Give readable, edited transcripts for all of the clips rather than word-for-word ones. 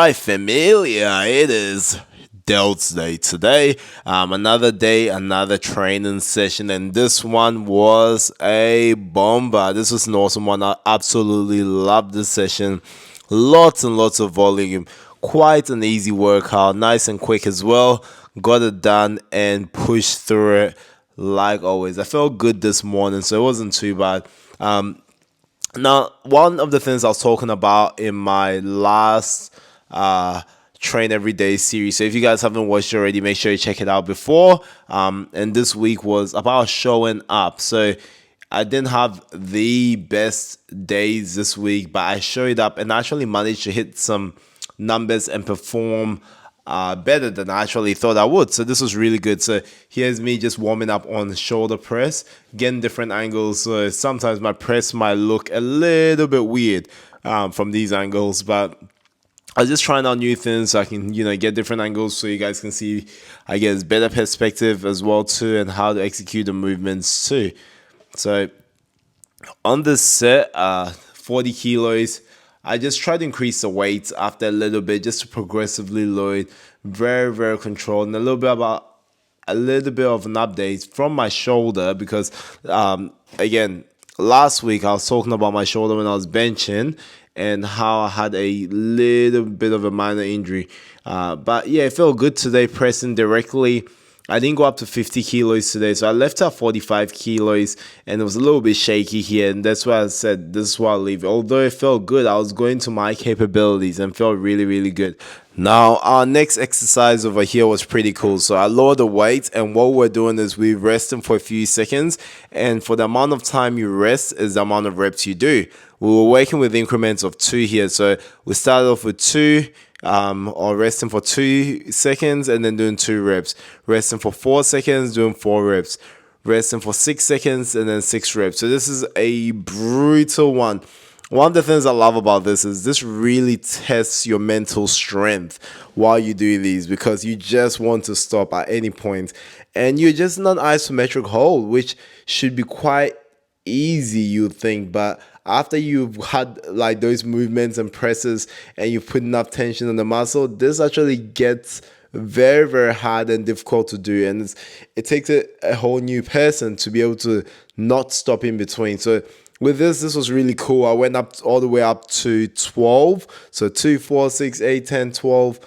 Alright, familia, it is Delts Day today. Another day, another training session, and this one was a bomber. This was an awesome one. I absolutely loved this session. Lots and lots of volume. Quite an easy workout, nice and quick as well. Got it done and pushed through it like always. I felt good this morning, so it wasn't too bad. Now, one of the things I was talking about in my last Train Every Day series, so if you guys haven't watched it already, make sure you check it out before. And this week was about showing up. So I didn't have the best days this week, but I showed up and actually managed to hit some numbers and perform better than I actually thought I would. So this was really good. So here's me just warming up on shoulder press, getting different angles. So sometimes my press might look a little bit weird from these angles, but I was just trying out new things so I can, get different angles so you guys can see, I guess, better perspective as well too, and how to execute the movements too. So on this set, 40 kilos, I just tried to increase the weight after a little bit just to progressively lower it. Very, very controlled. And a little bit of an update from my shoulder because, again, last week I was talking about my shoulder when I was benching and how I had a little bit of a minor injury. But yeah, it felt good today pressing directly. I didn't go up to 50 kilos today, so I left at 45 kilos, and it was a little bit shaky here, and that's why I said this is why I leave. Although it felt good, I was going to my capabilities and felt really, really good. Now, our next exercise over here was pretty cool. So I lowered the weight, and what we're doing is we're resting for a few seconds, and for the amount of time you rest is the amount of reps you do. We were working with increments of 2 here, so we started off with 2, or resting for 2 seconds and then doing 2 reps. Resting for 4 seconds, doing 4 reps. Resting for 6 seconds and then 6 reps. So this is a brutal one. One of the things I love about this is this really tests your mental strength while you do these, because you just want to stop at any point and you're just in an isometric hold, which should be quite easy, you think, but after you've had like those movements and presses and you put enough tension on the muscle, this actually gets very, very hard and difficult to do, and it takes a whole new person to be able to not stop in between. So with this was really cool. I went up all the way up to 12, so 2, 4, 6, 8, 10, 12.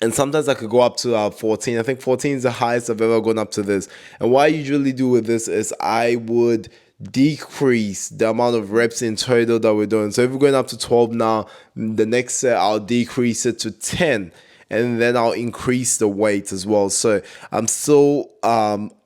And sometimes I could go up to 14. I think 14 is the highest I've ever gone up to this. And what I usually do with this is I would decrease the amount of reps in total that we're doing. So if we're going up to 12 now, the next set I'll decrease it to 10. And then I'll increase the weight as well. So I'm still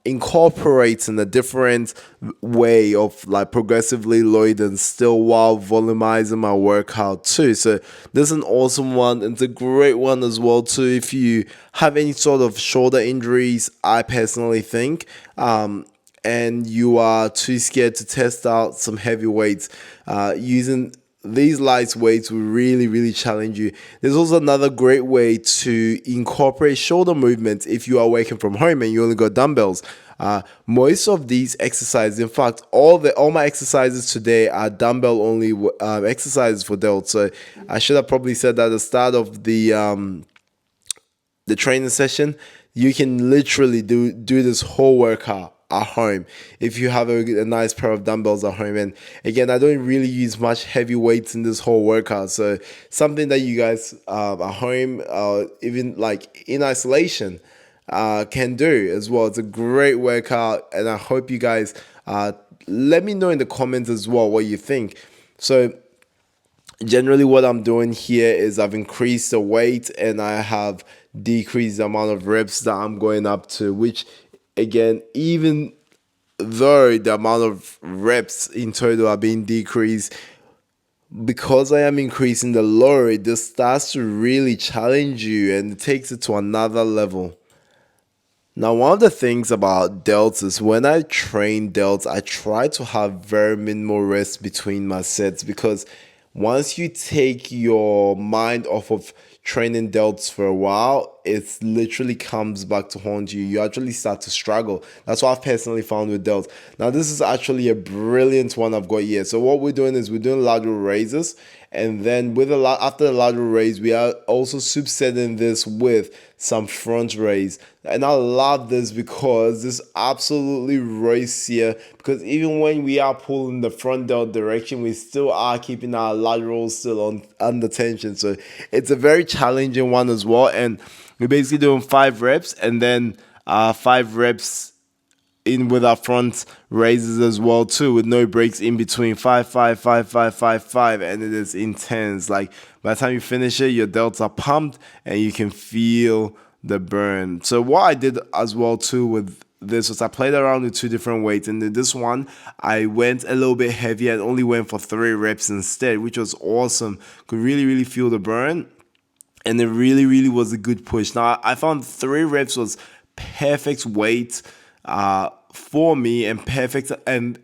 incorporating a different way of like progressively loading still while volumizing my workout too. So this is an awesome one. It's a great one as well too if you have any sort of shoulder injuries, I personally think. And you are too scared to test out some heavy weights, using these light weights will really, really challenge you. There's also another great way to incorporate shoulder movements if you are working from home and you only got dumbbells. Most of these exercises, in fact, all my exercises today are dumbbell only exercises for delts. So I should have probably said that at the start of the training session. You can literally do this whole workout at home if you have a nice pair of dumbbells at home. And again, I don't really use much heavy weights in this whole workout, so something that you guys at home, even like in isolation, can do as well. It's a great workout, and I hope you guys let me know in the comments as well what you think. So generally what I'm doing here is I've increased the weight and I have decreased the amount of reps that I'm going up to, which again, even though the amount of reps in total are being decreased, because I am increasing the lower rate, this starts to really challenge you and it takes it to another level. Now, one of the things about delts is when I train delts, I try to have very minimal rest between my sets, because once you take your mind off of training delts for a while, it literally comes back to haunt you. You actually start to struggle. That's what I've personally found with delts. Now, this is actually a brilliant one I've got here. So what we're doing is we're doing lateral raises, and then with after the lateral raise, we are also supersetting this with some front raise. And I love this because this absolutely race here, because even when we are pulling the front delt direction, we still are keeping our laterals still on under tension. So it's a very challenging one as well. And we're basically doing 5 reps, and then 5 reps in with our front raises as well too, with no breaks in between. 5 5 5 5 5 5, and it is intense. Like, by the time you finish it, your delts are pumped and you can feel the burn. So what I did as well too with this was I played around with 2 different weights, and this one I went a little bit heavier and only went for 3 reps instead, which was awesome. Could really feel the burn, and it really was a good push. Now, I found 3 reps was perfect weight for me, and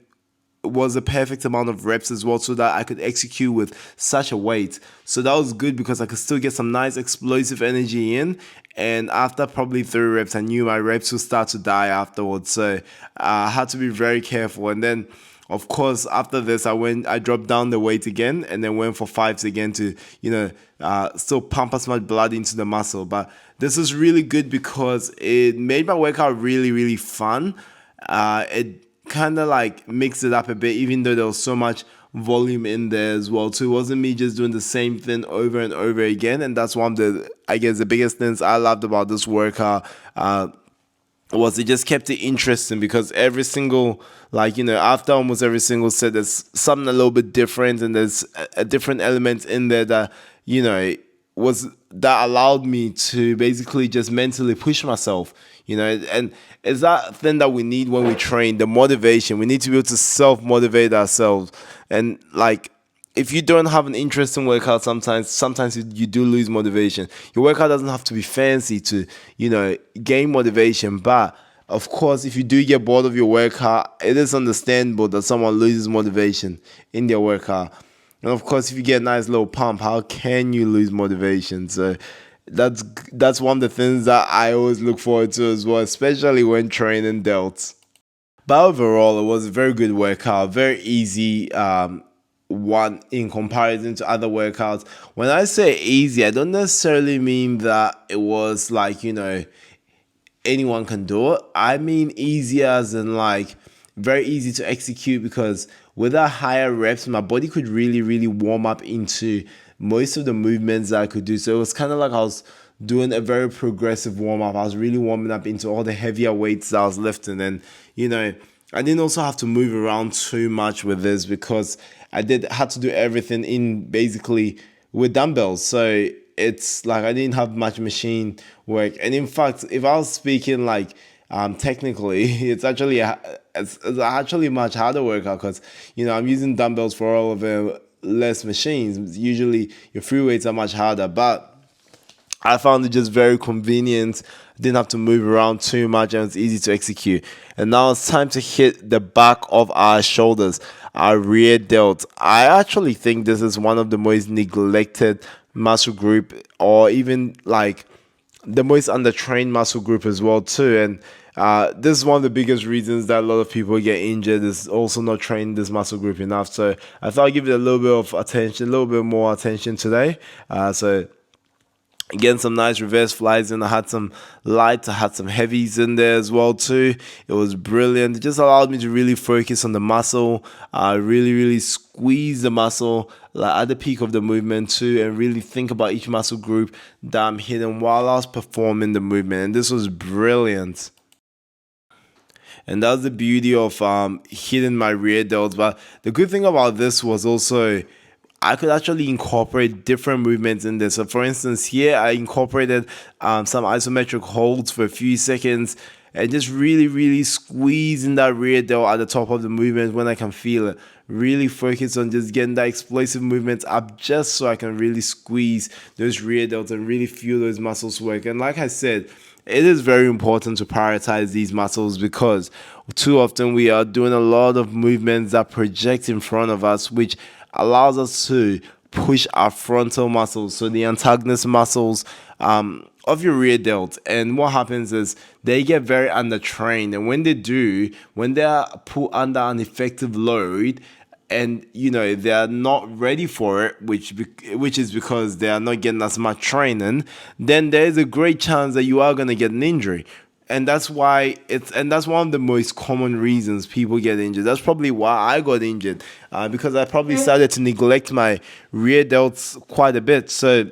was a perfect amount of reps as well, so that I could execute with such a weight. So that was good because I could still get some nice explosive energy in, and after probably 3 reps, I knew my reps would start to die afterwards. So I had to be very careful. And then, of course, after this, I dropped down the weight again, and then went for 5s again to, still pump as much blood into the muscle. But this is really good because it made my workout really fun. It kind of like mixed it up a bit, even though there was so much volume in there as well too. It wasn't me just doing the same thing over and over again. And that's one of the biggest things I loved about this workout. Was it just kept it interesting, because every single, after almost every single set, there's something a little bit different, and there's a different element in there that, that allowed me to basically just mentally push myself, and it's that thing that we need when we train, the motivation. We need to be able to self-motivate ourselves. And if you don't have an interesting workout, sometimes you do lose motivation. Your workout doesn't have to be fancy to, gain motivation. But of course, if you do get bored of your workout, it is understandable that someone loses motivation in their workout. And of course, if you get a nice little pump, how can you lose motivation? So that's one of the things that I always look forward to as well, especially when training delts. But overall, it was a very good workout, very easy. One in comparison to other workouts. When I say easy, I don't necessarily mean that it was anyone can do it. I mean easy as in very easy to execute, because with our higher reps, my body could really warm up into most of the movements that I could do. So it was kind of like I was doing a very progressive warm up. I was really warming up into all the heavier weights that I was lifting, and I didn't also have to move around too much with this, because I had to do everything in basically with dumbbells. So it's I didn't have much machine work. And in fact, if I was speaking technically, it's actually a much harder workout, because I'm using dumbbells for all of the less machines. Usually your free weights are much harder, but I found it just very convenient. Didn't have to move around too much, and it's easy to execute. And now it's time to hit the back of our shoulders, our rear delt. I actually think this is one of the most neglected muscle group, or even the most undertrained muscle group as well too. And this is one of the biggest reasons that a lot of people get injured, is also not training this muscle group enough. So I thought I'd give it a little bit of attention, a little bit more attention today. So again, some nice reverse flies in. I had some lights, I had some heavies in there as well too. It was brilliant. It just allowed me to really focus on the muscle, really squeeze the muscle at the peak of the movement too, and really think about each muscle group that I'm hitting while I was performing the movement. And this was brilliant. And that's the beauty of hitting my rear delts. But the good thing about this was also I could actually incorporate different movements in this. So for instance, here I incorporated some isometric holds for a few seconds, and just really squeezing that rear delt at the top of the movement when I can feel it. Really focus on just getting that explosive movements up, just so I can really squeeze those rear delts and really feel those muscles work. And like I said, it is very important to prioritize these muscles, because too often we are doing a lot of movements that project in front of us, which allows us to push our frontal muscles, so the antagonist muscles, of your rear delt. And what happens is they get very undertrained, and when they do, when they are put under an effective load, and they are not ready for it, which is because they are not getting as much training, then there is a great chance that you are going to get an injury. And that's that's one of the most common reasons people get injured. That's probably why I got injured, because I probably started to neglect my rear delts quite a bit. So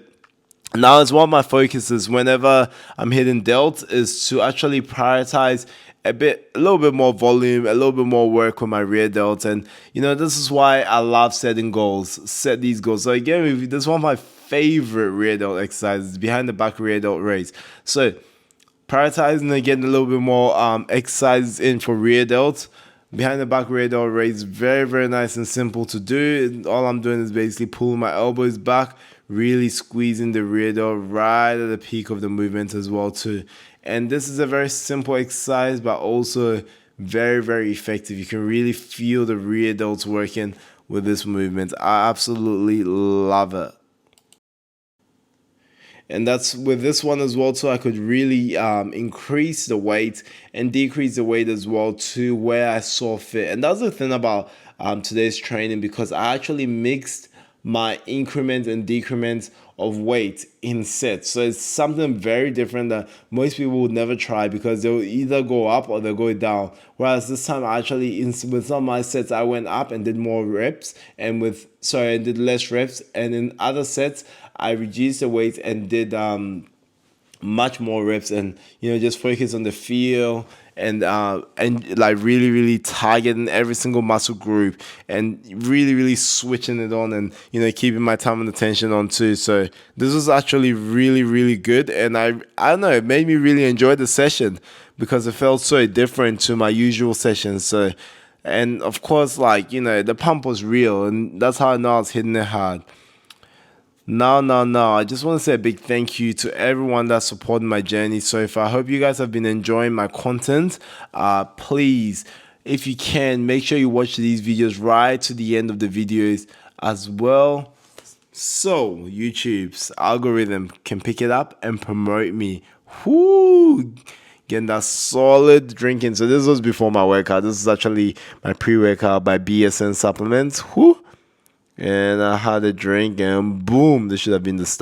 now it's one of my focuses whenever I'm hitting delts is to actually prioritize a little bit more volume, a little bit more work with my rear delts. And this is why I love setting goals, set these goals. So again, this is one of my favorite rear delt exercises, behind the back rear delt raise. So prioritizing and getting a little bit more exercises in for rear delts. Behind the back rear delt raise, very, very nice and simple to do. All I'm doing is basically pulling my elbows back, really squeezing the rear delt right at the peak of the movement as well too. And this is a very simple exercise, but also very, very effective. You can really feel the rear delts working with this movement. I absolutely love it. And that's with this one as well, so I could really increase the weight and decrease the weight as well to where I saw fit. And that's the thing about today's training, because I actually mixed my increment and decrement of weight in sets. So it's something very different that most people would never try, because they'll either go up or they'll go down. Whereas this time, I actually, with some of my sets, I went up and did more reps, and I did less reps. And in other sets, I reduced the weight and did much more reps, and just focus on the feel and like really, really targeting every single muscle group, and really, really switching it on, and keeping my time and attention on too. So this was actually really, really good, and I don't know, it made me really enjoy the session because it felt so different to my usual sessions. So, and of course, like the pump was real, and that's how I know I was hitting it hard. No. I just want to say a big thank you to everyone that supported my journey so far. I hope you guys have been enjoying my content. Please, if you can, make sure you watch these videos right to the end of the videos as well, so YouTube's algorithm can pick it up and promote me. Whoo! Getting that solid drinking. So this was before my workout. This is actually my pre-workout by BSN Supplements. Whoo! And I had a drink, and boom, this should have been the start.